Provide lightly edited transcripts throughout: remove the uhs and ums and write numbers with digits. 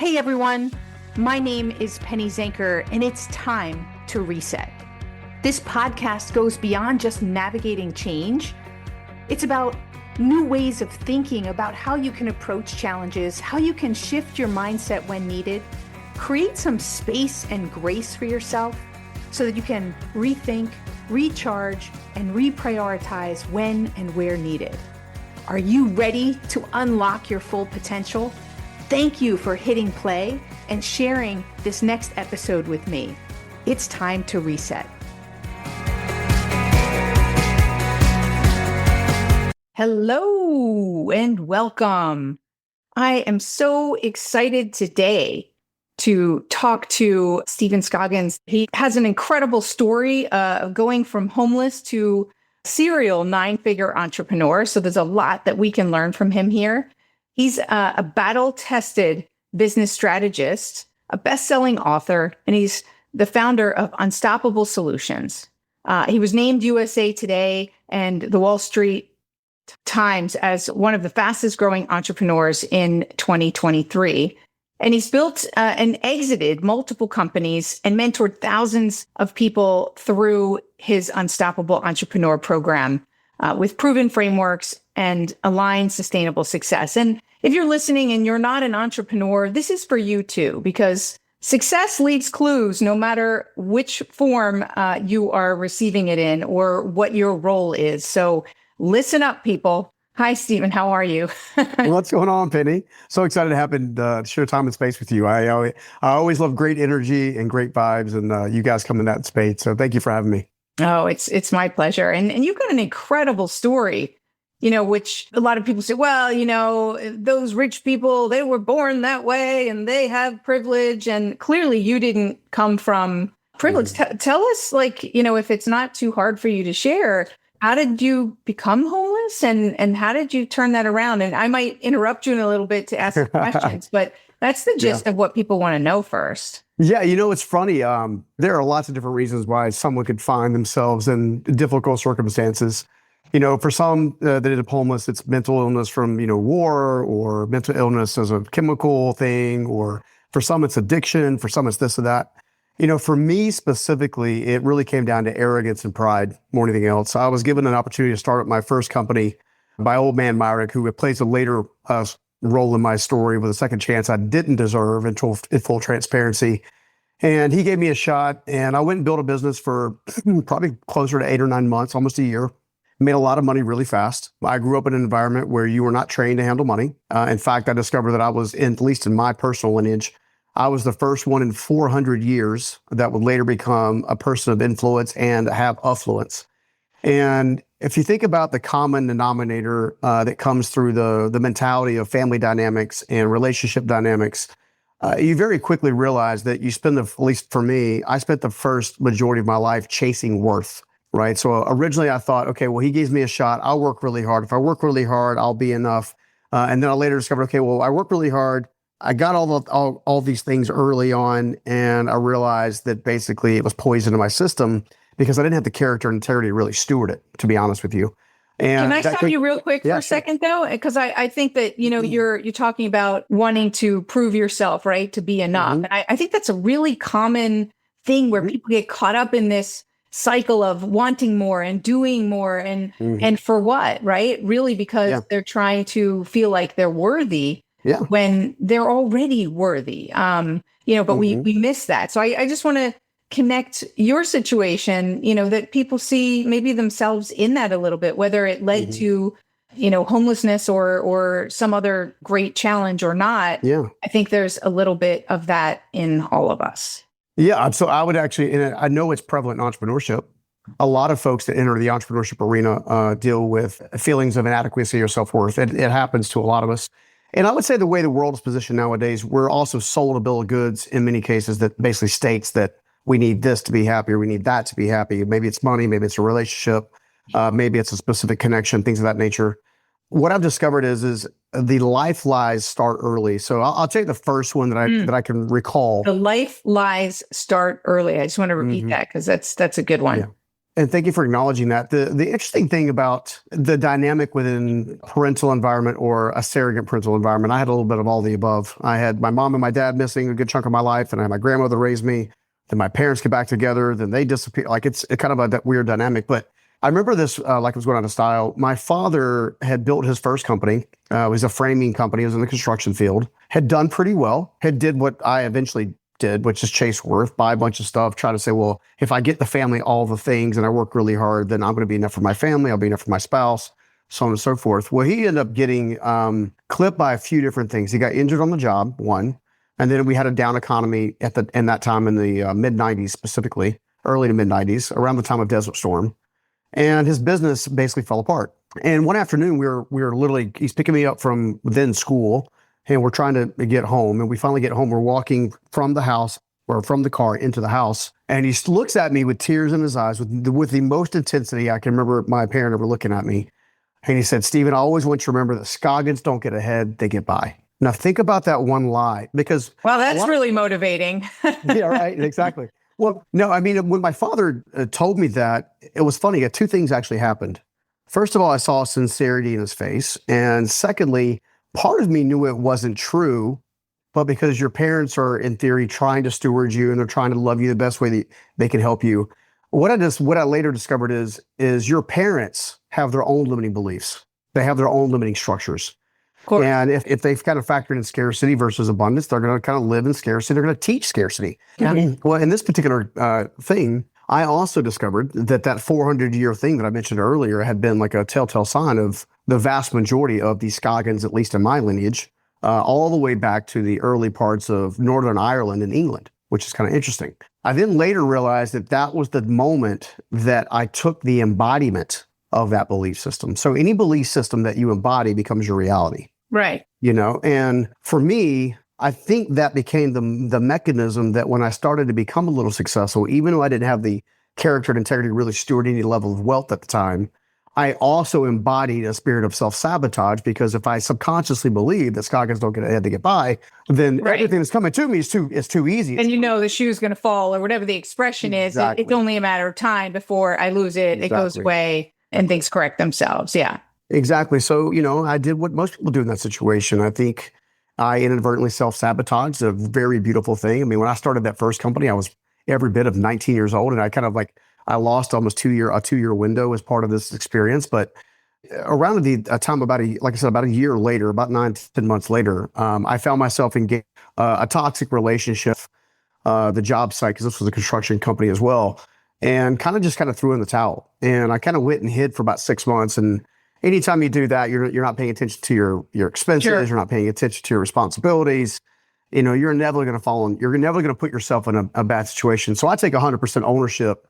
Hey everyone, my name is Penny Zanker, and it's time to reset. This podcast goes beyond just navigating change. It's about new ways of thinking about how you can approach challenges, how you can shift your mindset when needed, create some space and grace for yourself so that you can rethink, recharge, and reprioritize when and where needed. Are you ready to unlock your full potential? Thank you for hitting play and sharing this next episode with me. It's time to reset. Hello and welcome. I am so excited today to talk to Stephen Scoggins. He has an incredible story of going from homeless to serial 9-figure entrepreneur. So there's a lot that we can learn from him here. He's a battle-tested business strategist, a best-selling author, and he's the founder of Unstoppable Solutions. He was named USA Today and the Wall Street Times as one of the fastest-growing entrepreneurs in 2023. And he's built and exited multiple companies and mentored thousands of people through his Unstoppable Entrepreneur program with proven frameworks and aligned sustainable success. And if you're listening and you're not an entrepreneur, this is for you too, because success leaves clues no matter which form you are receiving it in or what your role is. So listen up, people. Hi, Stephen. How are you? What's going on, Penny? So excited to happen share time and space with you. I always love great energy and great vibes, and you guys come in that space. So thank you for having me. Oh, it's my pleasure. And you've got an incredible story, which a lot of people say, well, those rich people, they were born that way and they have privilege. And clearly you didn't come from privilege. Tell us, if it's not too hard for you to share, how did you become homeless and how did you turn that around? And I might interrupt you in a little bit to ask questions, but that's the gist of what people want to know first. Yeah, it's funny. There are lots of different reasons why someone could find themselves in difficult circumstances. For some that is homeless, it's mental illness from, war, or mental illness as a chemical thing, or for some it's addiction, for some it's this or that. For me specifically, it really came down to arrogance and pride more than anything else. I was given an opportunity to start up my first company by old man Myrick, who plays a later role in my story with a second chance I didn't deserve in full transparency. And he gave me a shot, and I went and built a business for probably closer to 8 or 9 months, almost a year. Made a lot of money really fast. I grew up in an environment where you were not trained to handle money. In fact, I discovered that I was, at least in my personal lineage, I was the first one in 400 years that would later become a person of influence and have affluence. And if you think about the common denominator that comes through the mentality of family dynamics and relationship dynamics, you very quickly realize that you spend, at least for me, I spent the first majority of my life chasing worth, right? So originally I thought, okay, well, he gives me a shot. I'll work really hard. If I work really hard, I'll be enough. And then I later discovered, okay, well, I work really hard. I got all these things early on, and I realized that basically it was poison in my system because I didn't have the character and integrity to really steward it, to be honest with you. And can I stop you real quick for a second, though? Because I think that, you're talking about wanting to prove yourself, right? To be enough. And I think that's a really common thing where people get caught up in this cycle of wanting more and doing more and for what, right? Really because they're trying to feel like they're worthy when they're already worthy. But we miss that. So I just want to connect your situation, that people see maybe themselves in that a little bit, whether it led to, homelessness or some other great challenge or not. Yeah. I think there's a little bit of that in all of us. Yeah. So I would actually, and I know it's prevalent in entrepreneurship. A lot of folks that enter the entrepreneurship arena deal with feelings of inadequacy or self-worth. It happens to a lot of us. And I would say the way the world is positioned nowadays, we're also sold a bill of goods in many cases that basically states that we need this to be happy, or we need that to be happy. Maybe it's money, maybe it's a relationship, maybe it's a specific connection, things of that nature. What I've discovered is the life lies start early. So I'll take the first one that I can recall. The life lies start early. I just want to repeat that because that's a good one. And thank you for acknowledging that. The interesting thing about the dynamic within parental environment or a surrogate parental environment, I had a little bit of all the above. I had my mom and my dad missing a good chunk of my life, and I had my grandmother raise me. Then my parents get back together, then they disappear. Like it's kind of a that weird dynamic. But I remember this like it was going out of style. My father had built his first company. It was a framing company. It was in the construction field. Had done pretty well. Had did what I eventually did, which is chase worth, buy a bunch of stuff, try to say, well, if I get the family all the things and I work really hard, then I'm going to be enough for my family. I'll be enough for my spouse, so on and so forth. Well, he ended up getting clipped by a few different things. He got injured on the job, one, and then we had a down economy in that time in the mid 90s, specifically early to mid 90s, around the time of Desert Storm, and his business basically fell apart. And one afternoon, we were literally, he's picking me up from within school, and we're trying to get home. And we finally get home. We're walking from the house or from the car into the house. And he looks at me with tears in his eyes with the most intensity I can remember my parent ever looking at me. And he said, Stephen, I always want you to remember that Scoggins don't get ahead, they get by. Now think about that one lie, because well, that's really motivating. yeah, right. Exactly. Well, no, I mean, when my father told me that, it was funny. Two things actually happened. First of all, I saw sincerity in his face. And secondly, part of me knew it wasn't true, but because your parents are, in theory, trying to steward you and they're trying to love you the best way that they can help you. What I later discovered is your parents have their own limiting beliefs. They have their own limiting structures. And if they've kind of factored in scarcity versus abundance, they're going to kind of live in scarcity. They're going to teach scarcity. Yeah. Well, in this particular thing, I also discovered that 400-year thing that I mentioned earlier had been like a telltale sign of the vast majority of these Scoggins, at least in my lineage, all the way back to the early parts of Northern Ireland and England, which is kind of interesting. I then later realized that was the moment that I took the embodiment of that belief system. So any belief system that you embody becomes your reality. Right. You know, and for me, I think that became the mechanism that when I started to become a little successful, even though I didn't have the character and integrity to really steward any level of wealth at the time, I also embodied a spirit of self-sabotage, because if I subconsciously believe that Scoggins don't get ahead to get by, then everything that's coming to me is too easy. And you know the shoe's going to fall, or whatever the expression is. It's only a matter of time before I lose it. Exactly. It goes away and things correct themselves. Yeah. Exactly. So, you know, I did what most people do in that situation. I think I inadvertently self-sabotaged, a very beautiful thing. I mean, when I started that first company, I was every bit of 19 years old, and I kind of I lost almost a 2-year window as part of this experience. But around the time about a year later, about 9 to 10 months later, I found myself in a toxic relationship, the job site, because this was a construction company as well, and kind of threw in the towel. And I kind of went and hid for about 6 months. And anytime you do that, you're not paying attention to your expenses. Sure. You're not paying attention to your responsibilities. You know, you're never going to put yourself in a bad situation. So I take 100% ownership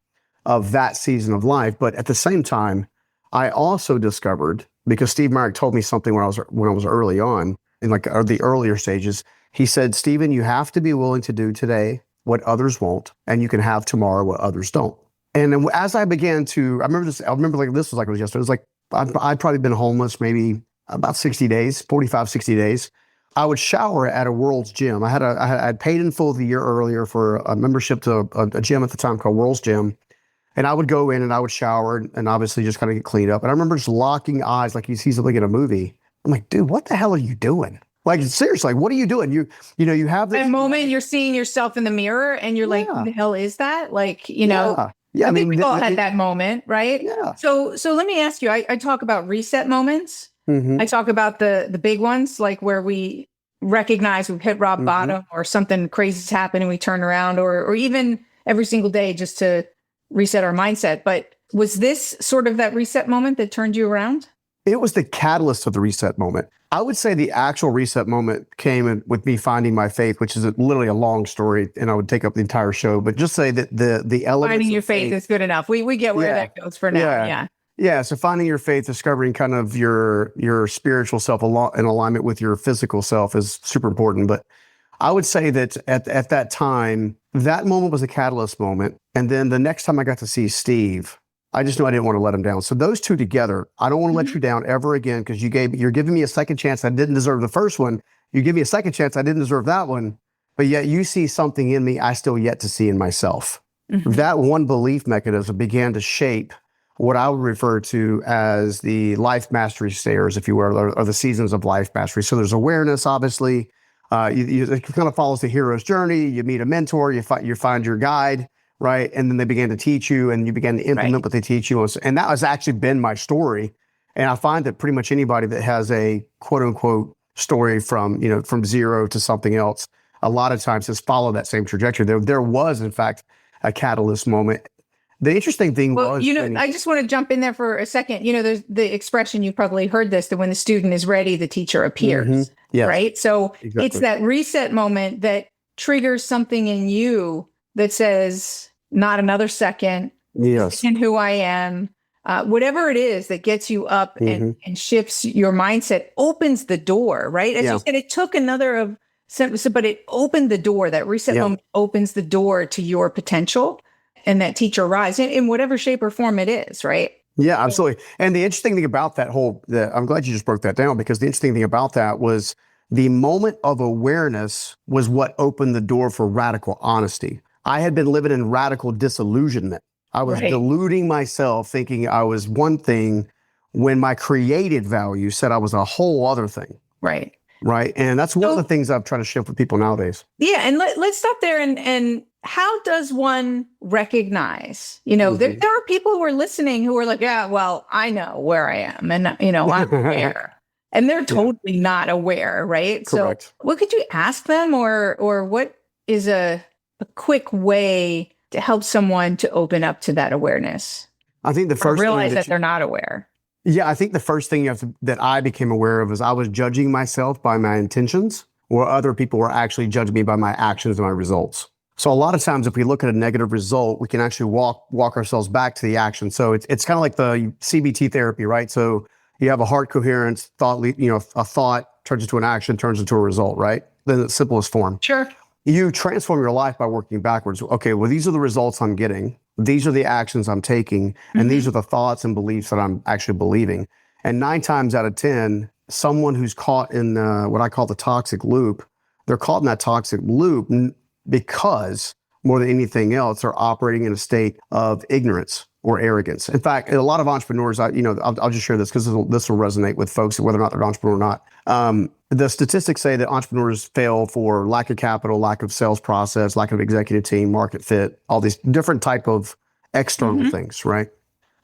of that season of life. But at the same time, I also discovered, because Steve Myrick told me something when I was early on, in the earlier stages, he said, Stephen, you have to be willing to do today what others won't, and you can have tomorrow what others don't. And then as I began to, I remember this was like it was yesterday. It was like, I'd probably been homeless maybe about 60 days, 45, 60 days. I would shower at a World's Gym. I'd paid in full the year earlier for a membership to a gym at the time called World's Gym. And I would go in and I would shower and obviously just kind of get cleaned up. And I remember just locking eyes like you see something in a movie. I'm like, dude, what the hell are you doing? Like, seriously, like, what are you doing? You have this moment you're seeing yourself in the mirror and you're like, who the hell is that? Like, you know, yeah. I think we all had that moment, right? Yeah. So let me ask you, I talk about reset moments. Mm-hmm. I talk about the big ones, like where we recognize we've hit rock bottom or something crazy's happened and we turn around, or even every single day just to reset our mindset. But was this sort of that reset moment that turned you around? It was the catalyst of the reset moment. I would say the actual reset moment came with me finding my faith, which is literally a long story, and I would take up the entire show. But just say that the elements finding your faith is good enough. We get where that goes for now. Yeah. So finding your faith, discovering kind of your spiritual self in alignment with your physical self is super important. But I would say that at that time, that moment was a catalyst moment. And then the next time I got to see Steve, I just knew I didn't want to let him down. So those two together, I don't want to let you down ever again, because you're giving me a second chance. I didn't deserve the first one. You give me a second chance. I didn't deserve that one. But yet you see something in me I still yet to see in myself. That one belief mechanism began to shape what I would refer to as the life mastery stairs, if you will, or the seasons of life mastery. So there's awareness, obviously. It kind of follows the hero's journey. You meet a mentor, you find your guide, right? And then they began to teach you, and you began to implement what they teach you. And that has actually been my story. And I find that pretty much anybody that has a quote unquote story from zero to something else, a lot of times has followed that same trajectory. There was, in fact, a catalyst moment. The interesting thing was, I just want to jump in there for a second. There's the expression, you probably heard this, that when the student is ready, the teacher appears, yes, right? So exactly. It's that reset moment that triggers something in you that says, not another second, yes, and who I am, whatever it is that gets you up and shifts your mindset, opens the door, right? As you said, it took another but it opened the door. That reset moment opens the door to your potential and that teacher rise in whatever shape or form it is, right? Yeah, absolutely. And the interesting thing about that I'm glad you just broke that down, because the interesting thing about that was the moment of awareness was what opened the door for radical honesty. I had been living in radical disillusionment. I was deluding myself, thinking I was one thing when my created value said I was a whole other thing. Right. Right. And that's one of the things I've tried to shift with people nowadays. Yeah. And let's stop there. And how does one recognize, there are people who are listening who are like, yeah, well, I know where I am and, I'm aware. And they're totally not aware. Right. Correct. So what could you ask them, or what is a quick way to help someone to open up to that awareness? I think the first realize that they're not aware. Yeah, I think the first thing that I became aware of is I was judging myself by my intentions, or other people were actually judging me by my actions and my results. So a lot of times, if we look at a negative result, we can actually walk ourselves back to the action. So it's kind of like the CBT therapy, right? So you have a heart coherence thought, a thought turns into an action, turns into a result, right? Then its simplest form. Sure. You transform your life by working backwards. Okay, well, these are the results I'm getting. These are the actions I'm taking. And these are the thoughts and beliefs that I'm actually believing. And 9 times out of 10, someone who's caught in what I call the toxic loop, they're caught in that toxic loop because more than anything else, they're operating in a state of ignorance or arrogance. In fact, a lot of entrepreneurs, I'll just share this because this will resonate with folks, whether or not they're an entrepreneur or not. The statistics say that entrepreneurs fail for lack of capital, lack of sales process, lack of executive team, market fit, all these different type of external things, right?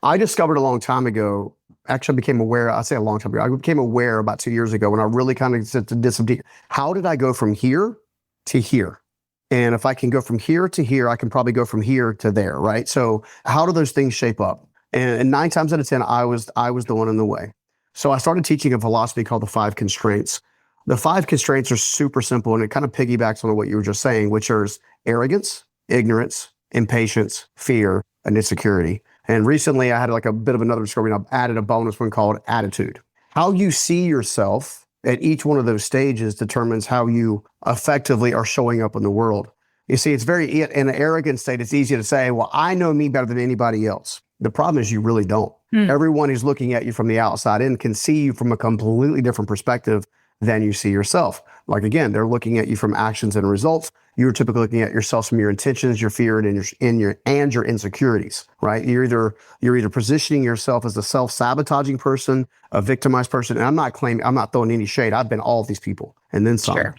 I discovered a long time ago, actually I became aware, I say a long time ago, I became aware about 2 years ago when I really kind of did some deep, how did I go from here to here? And if I can go from here to here, I can probably go from here to there, right? So how do those things shape up? And 9 times out of 10, I was the one in the way. So I started teaching a philosophy called the 5 constraints. The 5 constraints are super simple, and it kind of piggybacks on what you were just saying, which is arrogance, ignorance, impatience, fear, and insecurity. And recently I had like a bit of another discovery, and I've added a bonus one called attitude. How you see yourself at each one of those stages determines how you effectively are showing up in the world. You see, in an arrogant state, it's easy to say, well, I know me better than anybody else. The problem is you really don't. Everyone who's looking at you from the outside in can see you from a completely different perspective than you see yourself. Like, again, they're looking at you from actions and results. You're typically looking at yourself from your intentions, your fear, and your insecurities, right? You're either positioning yourself as a self-sabotaging person, a victimized person. And I'm not throwing any shade. I've been all of these people and then some. Sure.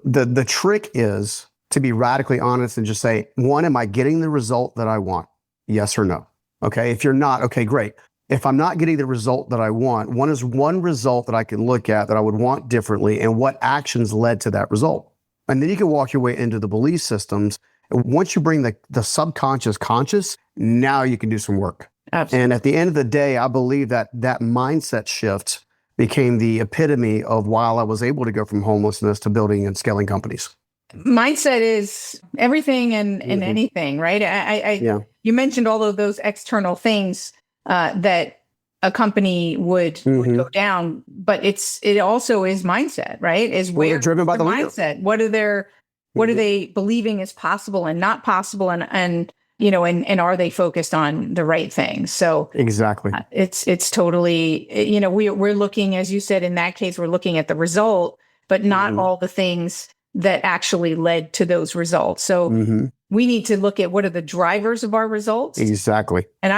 The trick is to be radically honest and just say, one, am I getting the result that I want? Yes or no? Okay. If you're not, okay, great. If I'm not getting the result that I want, one result that I can look at that I would want differently, and what actions led to that result. And then you can walk your way into the belief systems. And once you bring the subconscious conscious, now you can do some work. Absolutely. And at the end of the day, I believe that mindset shift became the epitome of why I was able to go from homelessness to building and scaling companies. Mindset is everything and anything, right? You mentioned all of those external things that a company would go down, but it also is mindset, right? Is where they're driven by the mindset. What are they believing is possible and not possible, and are they focused on the right things? So exactly, it's totally, we're looking, as you said, in that case, we're looking at the result, but not all the things that actually led to those results. So we need to look at what are the drivers of our results. Exactly. And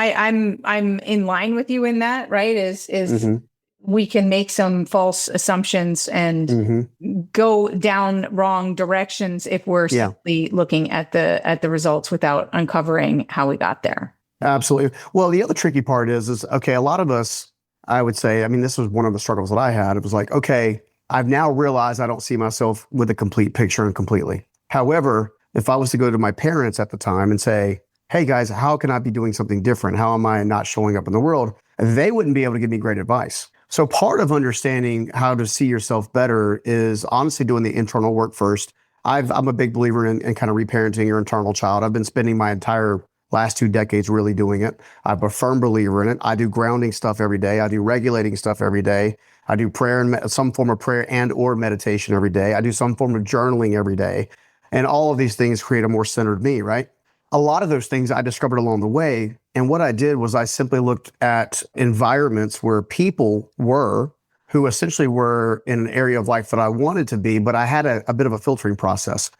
I'm in line with you in that, right? Is Mhm. we can make some false assumptions and go down wrong directions if we're simply looking at the results without uncovering how we got there. Absolutely. Well, the other tricky part is okay, a lot of us, I would say, I mean, this was one of the struggles that I had. It was like, okay, I've now realized I don't see myself with a complete picture and completely. However, if I was to go to my parents at the time and say, hey guys, how can I be doing something different? How am I not showing up in the world? They wouldn't be able to give me great advice. So part of understanding how to see yourself better is honestly doing the internal work first. I'm a big believer in kind of reparenting your internal child. I've been spending my entire last 2 decades really doing it. I'm a firm believer in it. I do grounding stuff every day. I do regulating stuff every day. I do prayer and some form of prayer and or meditation every day. I do some form of journaling every day. And all of these things create a more centered me, right? A lot of those things I discovered along the way. And what I did was I simply looked at environments where people were who essentially were in an area of life that I wanted to be, but I had a bit of a filtering process.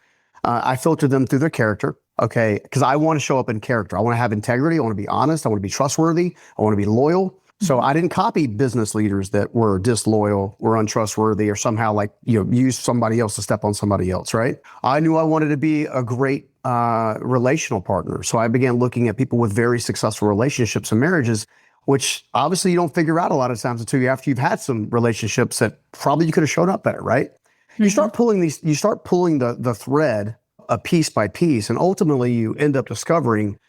I filtered them through their character. Okay, because I want to show up in character. I want to have integrity. I want to be honest. I want to be trustworthy. I want to be loyal. So I didn't copy business leaders that were disloyal or untrustworthy or somehow use somebody else to step on somebody else, right? I knew I wanted to be a great relational partner. So I began looking at people with very successful relationships and marriages, which obviously you don't figure out a lot of times until after you've had some relationships that probably you could have shown up better, right? You start pulling the thread piece by piece, and ultimately you end up discovering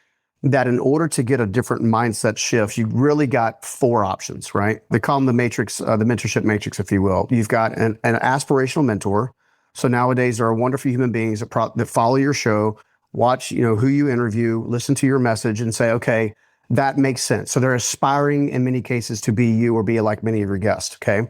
that in order to get a different mindset shift, you really got 4 options, right? They call them the matrix, the mentorship matrix, if you will. You've got an aspirational mentor. So nowadays there are wonderful human beings that follow your show, watch, who you interview, listen to your message and say, okay, that makes sense. So they're aspiring in many cases to be you or be like many of your guests. Okay.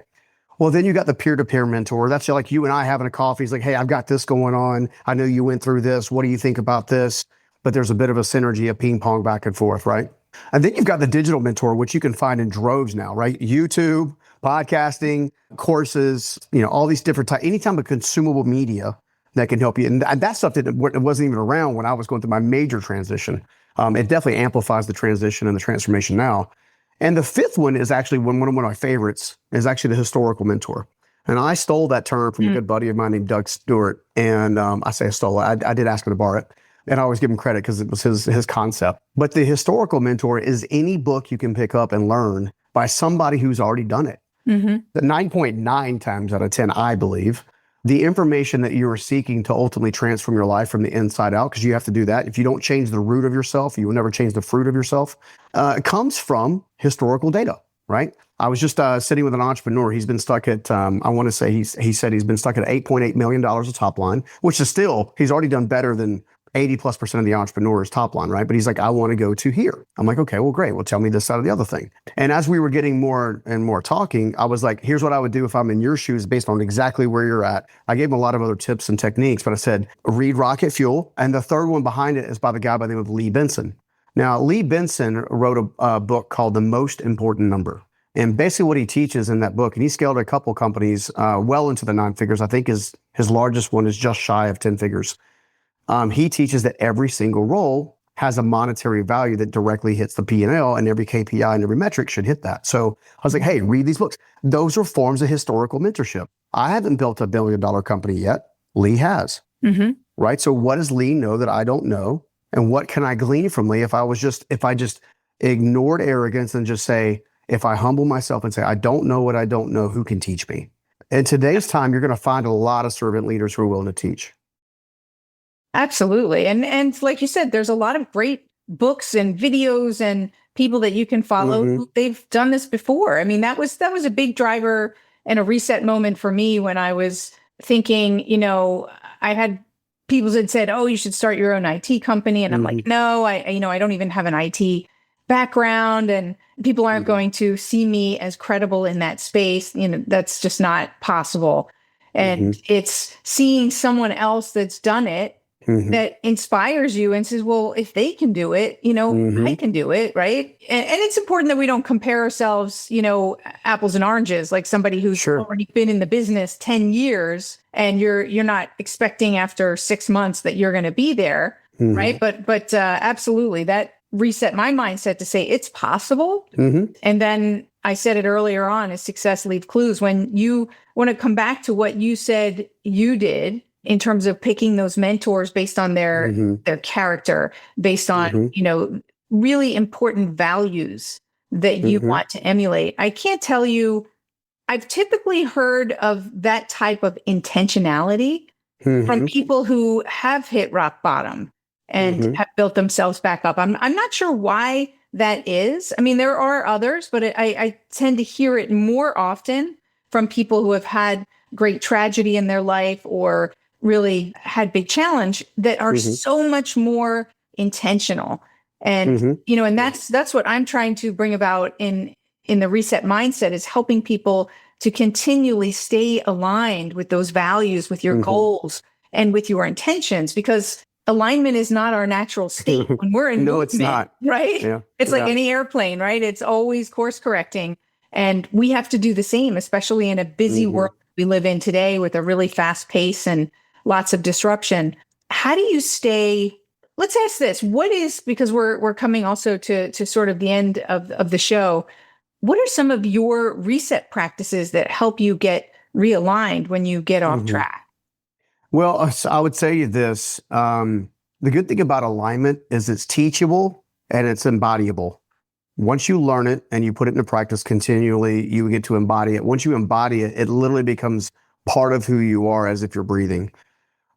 Well, then you got the peer-to-peer mentor. That's like you and I having a coffee. He's like, hey, I've got this going on. I know you went through this. What do you think about this? But there's a bit of a synergy, a ping pong back and forth, right? And then you've got the digital mentor, which you can find in droves now, right? YouTube, podcasting, courses, all these different types, any type of consumable media that can help you. And that stuff that wasn't even around when I was going through my major transition. It definitely amplifies the transition and the transformation now. And the 5th one is actually one of my favorites, is actually the historical mentor. And I stole that term from a good buddy of mine named Doug Stewart. And I say I stole it. I did ask him to borrow it. And I always give him credit because it was his concept. But the historical mentor is any book you can pick up and learn by somebody who's already done it. The 9.9 times out of 10, I believe, the information that you are seeking to ultimately transform your life from the inside out, because you have to do that. If you don't change the root of yourself, you will never change the fruit of yourself. It comes from historical data, right? I was just sitting with an entrepreneur. He's been stuck at, I want to say he said he's been stuck at $8.8 million of top line, which is still, he's already done better than 80+% of the entrepreneurs top line, right? But he's like, I want to go to here. I'm like, okay, well, great. Well, tell me this side of the other thing. And as we were getting more and more talking, I was like, here's what I would do if I'm in your shoes based on exactly where you're at. I gave him a lot of other tips and techniques, but I said, read Rocket Fuel. And the third one behind it is by the guy by the name of Lee Benson. Now, Lee Benson wrote a book called The Most Important Number. And basically what he teaches in that book, and he scaled a couple companies well into the 9 figures. I think his largest one is just shy of 10 figures. He teaches that every single role has a monetary value that directly hits the P&L, and every KPI and every metric should hit that. So I was like, hey, read these books. Those are forms of historical mentorship. I haven't built $1 billion company yet. Lee has, right? So what does Lee know that I don't know? And what can I glean from Lee if I just ignored arrogance and just say, if I humble myself and say, I don't know what I don't know, who can teach me? In today's time, you're going to find a lot of servant leaders who are willing to teach. Absolutely. And like you said, there's a lot of great books and videos and people that you can follow. They've done this before. I mean, that was a big driver and a reset moment for me when I was thinking, I had people that said, oh, you should start your own IT company. And I'm like, no, I don't even have an IT background, and people aren't going to see me as credible in that space. That's just not possible. And it's seeing someone else that's done it that inspires you and says, well, if they can do it, I can do it. Right. And it's important that we don't compare ourselves, apples and oranges, like somebody who's already been in the business 10 years and you're not expecting after 6 months that you're going to be there. right? But absolutely, that reset my mindset to say it's possible. And then I said it earlier on: is success leave clues? When you want to come back to what you said you did in terms of picking those mentors based on their character, based on really important values that you want to emulate. I can't tell you. I've typically heard of that type of intentionality from people who have hit rock bottom and have built themselves back up. I'm not sure why that is. I mean, there are others, but I tend to hear it more often from people who have had great tragedy in their life or really had big challenge that are so much more intentional. And, and that's what I'm trying to bring about in the reset mindset, is helping people to continually stay aligned with those values, with your goals and with your intentions, because alignment is not our natural state when we're in movement, it's not. Right? Yeah. It's like any airplane, right? It's always course correcting. And we have to do the same, especially in a busy world we live in today with a really fast pace and lots of disruption. How do you stay? Let's ask this. What is, because we're coming also to sort of the end of the show, what are some of your reset practices that help you get realigned when you get off track? Well, I would say this. The good thing about alignment is it's teachable and it's embodiable. Once you learn it and you put it into practice continually, you get to embody it. Once you embody it, it literally becomes part of who you are, as if you're breathing.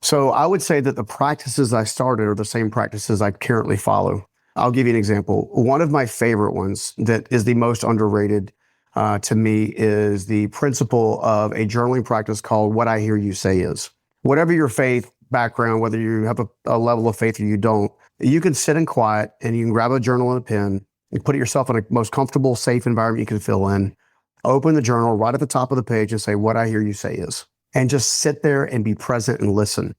So I would say that the practices I started are the same practices I currently follow. I'll give you an example. One of my favorite ones that is the most underrated to me is the principle of a journaling practice called What I Hear You Say Is. Whatever your faith background, whether you have a level of faith or you don't, you can sit in quiet and you can grab a journal and a pen and put yourself in a most comfortable, safe environment you can fill in. Open the journal right at the top of the page and say, What I Hear You Say Is. And just sit there and be present and listen.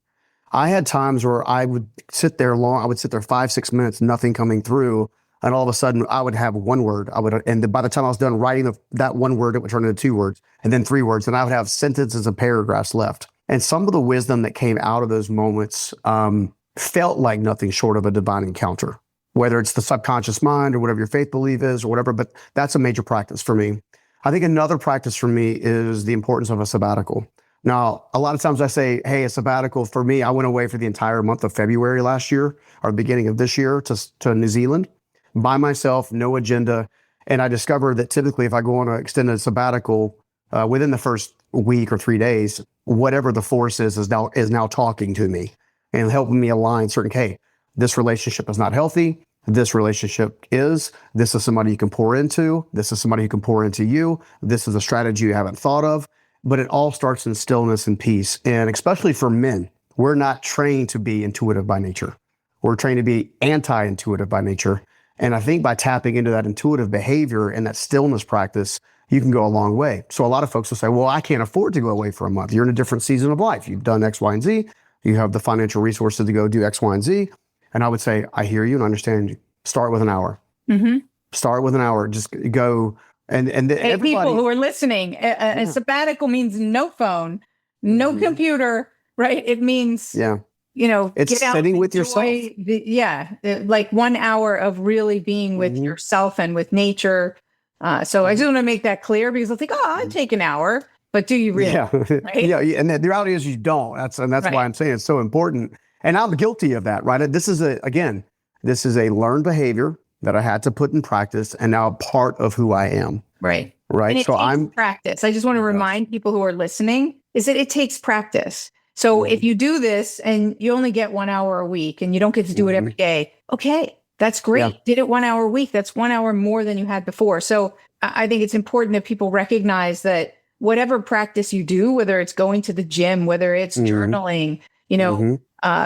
I had times where I would sit there 5-6 minutes, nothing coming through. And all of a sudden I would have one word. And by the time I was done writing that one word, it would turn into 2 words and then 3 words. And I would have sentences and paragraphs left. And some of the wisdom that came out of those moments felt like nothing short of a divine encounter, whether it's the subconscious mind or whatever your faith belief is or whatever. But that's a major practice for me. I think another practice for me is the importance of a sabbatical. Now, a lot of times I say, hey, a sabbatical. For me, I went away for the entire month of February last year, or beginning of this year, to New Zealand by myself, no agenda. And I discovered that typically if I go on an extended sabbatical, within the first week or 3 days, whatever the force is now talking to me and helping me align certain, hey, this relationship is not healthy. This relationship is. This is somebody you can pour into. This is somebody who can pour into you. This is a strategy you haven't thought of. But it all starts in stillness and peace. And especially for men, we're not trained to be intuitive by nature. We're trained to be anti-intuitive by nature. And I think by tapping into that intuitive behavior and that stillness practice, you can go a long way. So a lot of folks will say, well, I can't afford to go away for a month. You're in a different season of life. You've done X, Y, and Z. You have the financial resources to go do X, Y, and Z. And I would say, I hear you and understand you. Start with an hour. Start with an hour. Just go. And hey, people who are listening, a sabbatical means no phone, no computer, right? It means, it's get out, sitting with yourself. Like 1 hour of really being with yourself and with nature. So I just want to make that clear, because I think, I'd take an hour, but do you really? Yeah. Right? Yeah. And the reality is you don't. That's right. Why I'm saying it's so important. And I'm guilty of that, right? This is a learned behavior that I had to put in practice and now a part of who I am. Right. Right. And it takes practice. I just want to remind people who are listening is that it takes practice. So if you do this and you only get 1 hour a week and you don't get to do it every day, okay, that's great. Yeah. Did it 1 hour a week. That's 1 hour more than you had before. So I think it's important that people recognize that whatever practice you do, whether it's going to the gym, whether it's journaling,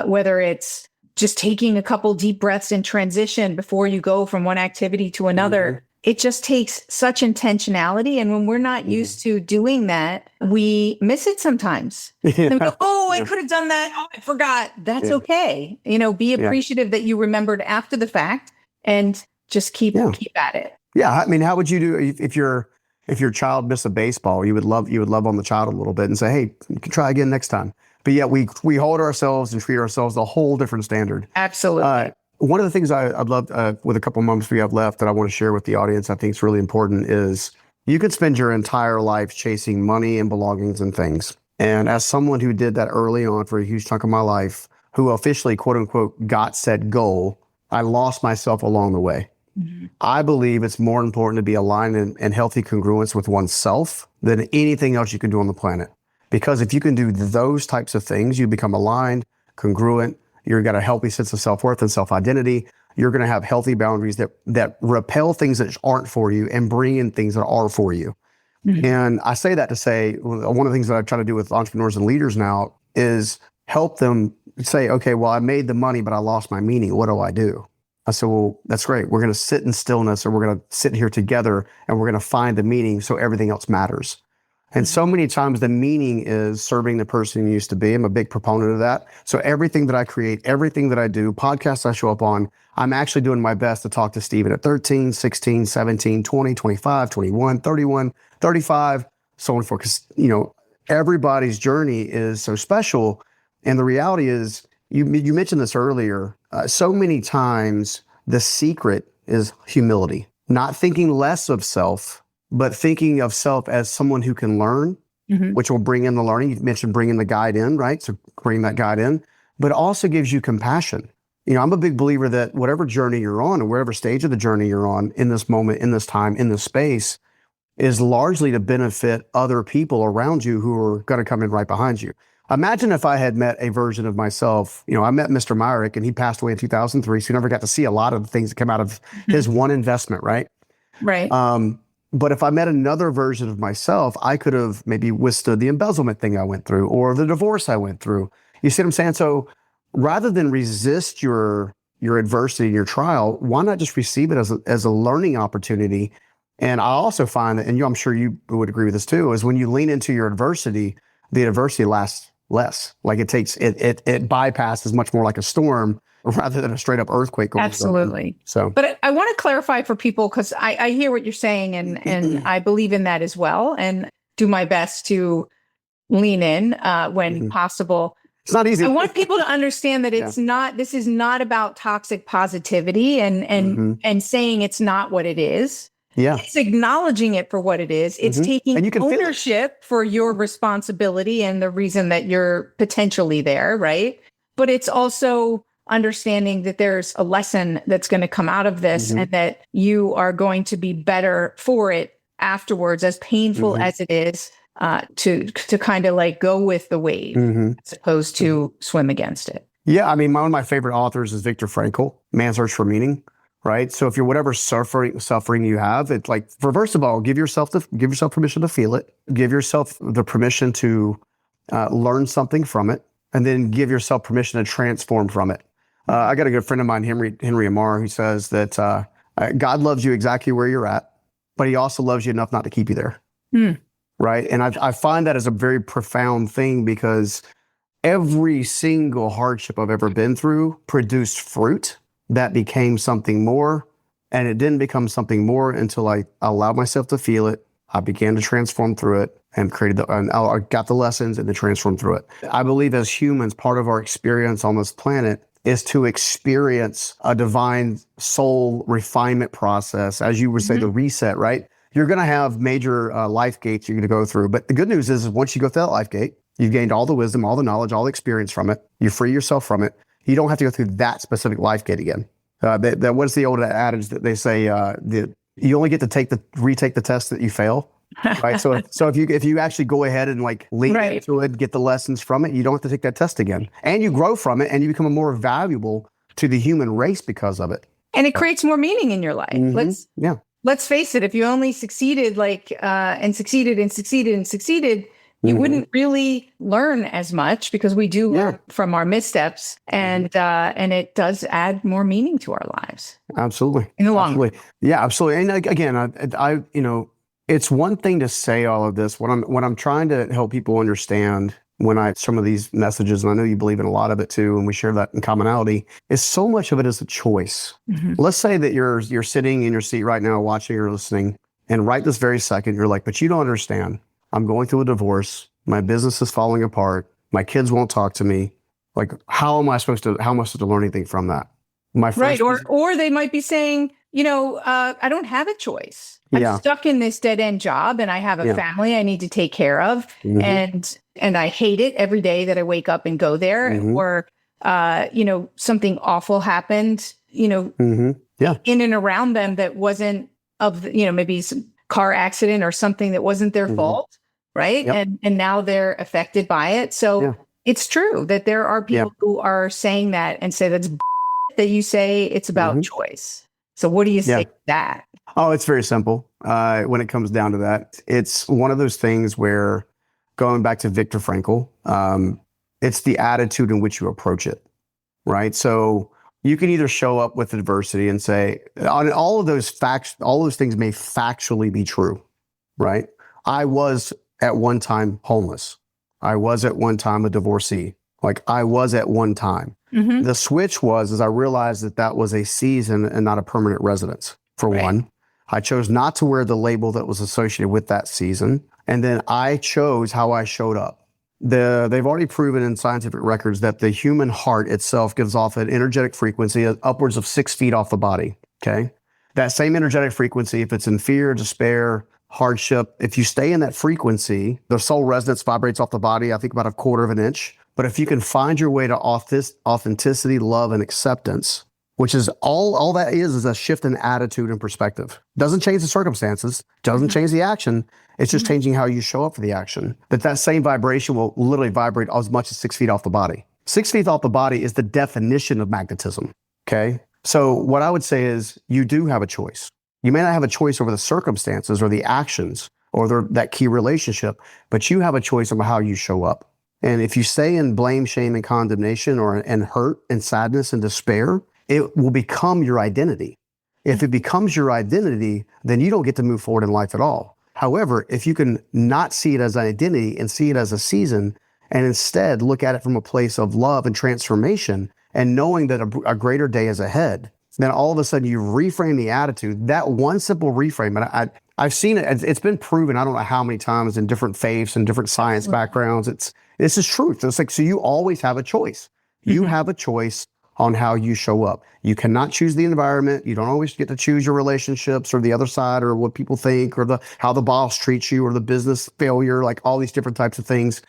whether it's just taking a couple deep breaths in transition before you go from one activity to another, it just takes such intentionality. And when we're not used to doing that, we miss it sometimes. And we go, I could have done that. Oh, I forgot. That's okay. Be appreciative that you remembered after the fact and just keep at it. Yeah. I mean, how would you do if your child missed a baseball? You would love on the child a little bit and say, hey, you can try again next time. but yet we hold ourselves and treat ourselves a whole different standard. Absolutely. One of the things I'd love, with a couple of moments we have left that I want to share with the audience, I think is really important, is you could spend your entire life chasing money and belongings and things. And as someone who did that early on for a huge chunk of my life, who officially, quote unquote, got said goal, I lost myself along the way. Mm-hmm. I believe it's more important to be aligned in healthy congruence with oneself than anything else you can do on the planet. Because if you can do those types of things, you become aligned, congruent, you've got a healthy sense of self-worth and self-identity. You're going to have healthy boundaries that repel things that aren't for you and bring in things that are for you. Mm-hmm. And I say that to say, one of the things that I try to do with entrepreneurs and leaders now is help them say, okay, well, I made the money, but I lost my meaning. What do I do? I said, well, that's great. We're going to sit in stillness, or we're going to sit here together, and we're going to find the meaning so everything else matters. And so many times the meaning is serving the person you used to be. I'm a big proponent of that. So everything that I create, everything that I do, podcasts I show up on, I'm actually doing my best to talk to Stephen at 13, 16, 17, 20, 25, 21, 31, 35, so on and forth. Because, everybody's journey is so special. And the reality is, you mentioned this earlier, so many times the secret is humility, not thinking less of self, but thinking of self as someone who can learn, mm-hmm. which will bring in the learning. You mentioned bringing the guide in, right? So bring that guide in, but it also gives you compassion. I'm a big believer that whatever journey you're on, or whatever stage of the journey you're on in this moment, in this time, in this space, is largely to benefit other people around you who are going to come in right behind you. Imagine if I had met a version of myself. I met Mr. Myrick, and he passed away in 2003, so you never got to see a lot of the things that came out of his one investment, right? Right. But if I met another version of myself, I could have maybe withstood the embezzlement thing I went through, or the divorce I went through. You see what I'm saying? So rather than resist your adversity and your trial, why not just receive it as a learning opportunity? And I also find that, and I'm sure you would agree with this too, is when you lean into your adversity, the adversity lasts less. Like it bypasses much more like a storm rather than a straight up earthquake. Absolutely. So, but I want to clarify for people, because I hear what you're saying, and I believe in that as well, and do my best to lean in when mm-hmm. possible. It's not easy. I want people to understand that this is not about toxic positivity and saying it's not what it is. Yeah. It's acknowledging it for what it is. It's mm-hmm. taking ownership for your responsibility and the reason that you're potentially there, right? But it's also understanding that there's a lesson that's going to come out of this, mm-hmm. and that you are going to be better for it afterwards, as painful mm-hmm. as it is, to kind of like go with the wave mm-hmm. as opposed to swim against it. Yeah. I mean, one of my favorite authors is Viktor Frankl, Man's Search for Meaning. Right. So if you're whatever suffering you have, it's like, first of all, give yourself permission to feel it, give yourself the permission to learn something from it, and then give yourself permission to transform from it. I got a good friend of mine, Henry Amar, who says that God loves you exactly where you're at, but he also loves you enough not to keep you there. Mm. Right. And I find that as a very profound thing, because every single hardship I've ever been through produced fruit that became something more, and it didn't become something more until I allowed myself to feel it. I began to transform through it and I got the lessons and then transformed through it. I believe as humans, part of our experience on this planet is to experience a divine soul refinement process, as you would say, mm-hmm. the reset, right? You're going to have major life gates you're going to go through. But the good news is once you go through that life gate, you've gained all the wisdom, all the knowledge, all the experience from it. You free yourself from it. You don't have to go through that specific life gate again. What's the old adage that they say? You only get to retake the test that you fail, right? So if you actually go ahead and like lean right. into it, get the lessons from it, you don't have to take that test again, and you grow from it, and you become more valuable to the human race because of it. And it creates more meaning in your life. Mm-hmm. Let's face it. If you only succeeded and succeeded, you wouldn't really learn as much, because we do learn from our missteps, and it does add more meaning to our lives. Absolutely. In the long run. Yeah, absolutely. And again, I it's one thing to say all of this. What I'm trying to help people understand when some of these messages, and I know you believe in a lot of it too, and we share that in commonality, is so much of it is a choice. Mm-hmm. Let's say that you're sitting in your seat right now, watching or listening, and right this very second, you're like, but you don't understand. I'm going through a divorce. My business is falling apart. My kids won't talk to me. Like, how am I supposed to learn anything from that? My Right. first, Or they might be saying, I don't have a choice. I'm yeah, stuck in this dead end job and I have a yeah, family I need to take care of. hmm And I hate it every day that I wake up and go there. hmm Or, something awful happened, hmm yeah, in and around them that wasn't maybe some car accident or something that wasn't their hmm fault. Right. yep, And now they're affected by it. So yeah, it's true that there are yeah. people who are saying that and say that's that you say it's about hmm choice. So what do you say Yeah. to that? Oh, it's very simple. When it comes down to that, it's one of those things where, going back to Viktor Frankl, it's the attitude in which you approach it, right? So you can either show up with adversity and say, on all of those facts, all those things may factually be true, right? I was at one time homeless. I was at one time a divorcee. Like, I was at one time. Mm-hmm. The switch was, as I realized that that was a season and not a permanent residence, for Right. one. I chose not to wear the label that was associated with that season. And then I chose how I showed up. They've already proven in scientific records that the human heart itself gives off an energetic frequency upwards of 6 feet off the body. Okay. That same energetic frequency, if it's in fear, despair, hardship, if you stay in that frequency, the soul resonance vibrates off the body, I think about a quarter of an inch. But if you can find your way to authenticity, love, and acceptance, which is all that is a shift in attitude and perspective. Doesn't change the circumstances, doesn't change the action. It's just changing how you show up for the action. That same vibration will literally vibrate as much as 6 feet off the body. 6 feet off the body is the definition of magnetism. Okay. So what I would say is, you do have a choice. You may not have a choice over the circumstances or the actions or that key relationship, but you have a choice over how you show up. And if you stay in blame, shame, and condemnation, and hurt and sadness and despair, it will become your identity. If it becomes your identity, then you don't get to move forward in life at all. However, if you can not see it as an identity and see it as a season, and instead look at it from a place of love and transformation and knowing that a greater day is ahead, then all of a sudden you reframe the attitude. That one simple reframe, and I've seen it, it's been proven, I don't know how many times in different faiths and different science backgrounds. This is truth. It's like, so you always have a choice. You have a choice on how you show up. You cannot choose the environment. You don't always get to choose your relationships or the other side or what people think or how the boss treats you or the business failure, like all these different types of things.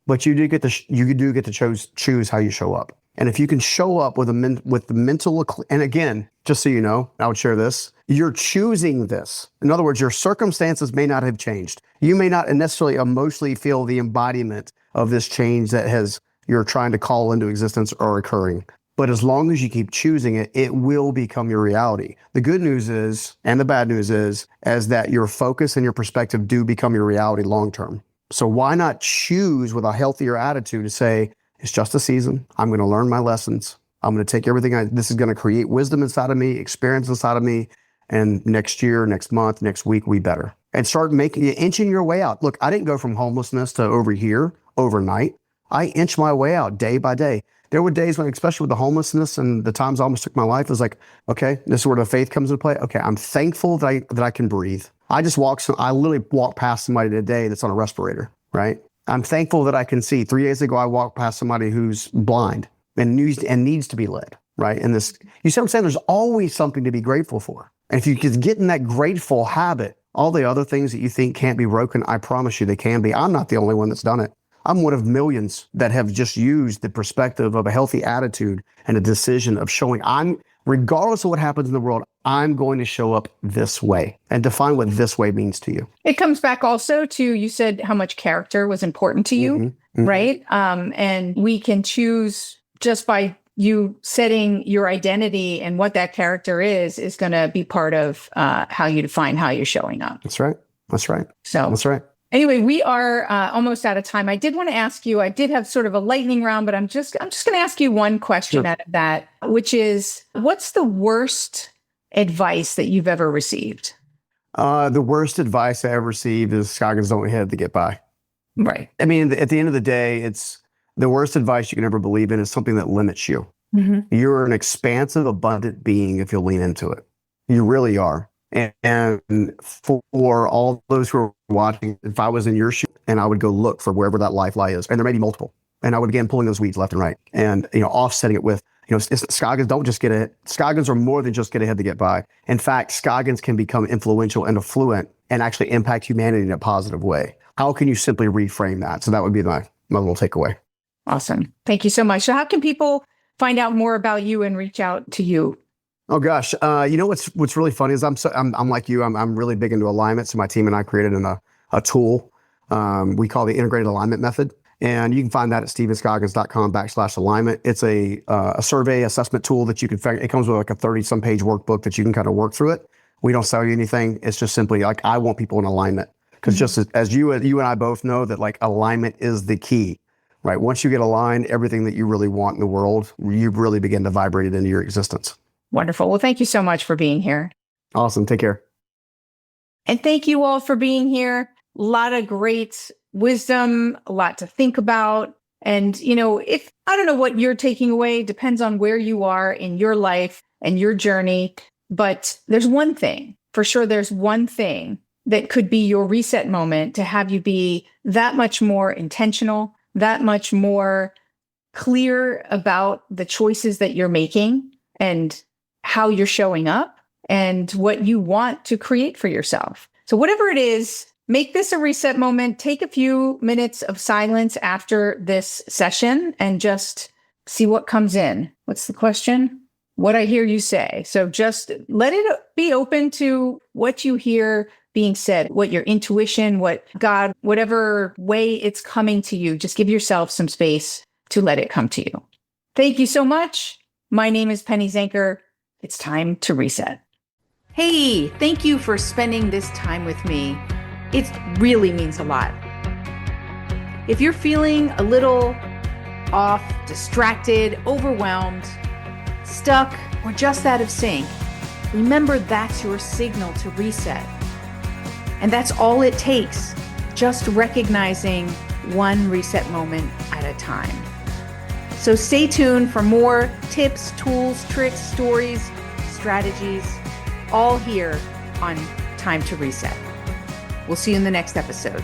But you do get to choose how you show up. And if you can show up with the mental, and again, just so you know, I would share this, you're choosing this. In other words, your circumstances may not have changed. You may not necessarily emotionally feel the embodiment of this change that you're trying to call into existence or occurring. But as long as you keep choosing it, it will become your reality. The good news is, and the bad news is that your focus and your perspective do become your reality long term. So why not choose with a healthier attitude to say, it's just a season. I'm going to learn my lessons. I'm going to take everything. This is going to create wisdom inside of me, experience inside of me. And next year, next month, next week, we better. And start inching your way out. Look, I didn't go from homelessness to over here overnight. I inched my way out day by day. There were days when, especially with the homelessness and the times I almost took my life, it was like, okay, this is where the faith comes into play. Okay, I'm thankful that I can breathe. I literally walked past somebody today that's on a respirator, right? I'm thankful that I can see. 3 days ago, I walked past somebody who's blind and needs to be led, right? And this, you see what I'm saying? There's always something to be grateful for. And if you can get in that grateful habit, all the other things that you think can't be broken, I promise you they can be. I'm not the only one that's done it. I'm one of millions that have just used the perspective of a healthy attitude and a decision of showing regardless of what happens in the world, I'm going to show up this way, and define what this way means to you. It comes back also to, you said how much character was important to you, right? And we can choose just by you setting your identity and what that character is going to be part of how you define how you're showing up. That's right. That's right. So that's right. Anyway, we are almost out of time. I did want to ask you, I did have sort of a lightning round, but I'm just going to ask you one question out of that, which is, what's the worst advice that you've ever received? The worst advice I ever received is Scoggins don't have to get by. Right. I mean, at the end of the day, it's the worst advice you can ever believe in is something that limits you. You're an expansive, abundant being if you'll lean into it. You really are. And for all those who are watching, if I was in your shoes, and I would go look for wherever that life lie is, and there may be multiple, And I would begin pulling those weeds left and right and, offsetting it with, Scoggins don't just get ahead. Scoggins are more than just get ahead to get by. In fact, Scoggins can become influential and affluent and actually impact humanity in a positive way. How can you simply reframe that? So that would be my little takeaway. Awesome. Thank you so much. So how can people find out more about you and reach out to you? Oh gosh, what's really funny is I'm like you. I'm really big into alignment. So my team and I created a tool we call the integrated alignment method. And you can find that at stevenscoggins.com/alignment. It's a survey assessment tool that you can, it comes with like a 30-some page workbook that you can kind of work through it. We don't sell you anything. It's just simply like, I want people in alignment. Because just as you and I both know that like alignment is the key, right? Once you get aligned, everything that you really want in the world, you really begin to vibrate it into your existence. Wonderful. Well, thank you so much for being here. Awesome. Take care. And thank you all for being here. A lot of great wisdom, a lot to think about. And, if I don't know what you're taking away, depends on where you are in your life and your journey. But there's one thing, for sure, there's one thing that could be your reset moment to have you be that much more intentional, that much more clear about the choices that you're making and how you're showing up and what you want to create for yourself. So whatever it is, make this a reset moment. Take a few minutes of silence after this session and just see what comes in. What's the question? What I hear you say. So just let it be open to what you hear being said, what your intuition, what God, whatever way it's coming to you, just give yourself some space to let it come to you. Thank you so much. My name is Penny Zanker. It's time to reset. Hey, thank you for spending this time with me. It really means a lot. If you're feeling a little off, distracted, overwhelmed, stuck, or just out of sync, remember that's your signal to reset. And that's all it takes, just recognizing one reset moment at a time. So stay tuned for more tips, tools, tricks, stories, strategies, all here on Time to Reset. We'll see you in the next episode.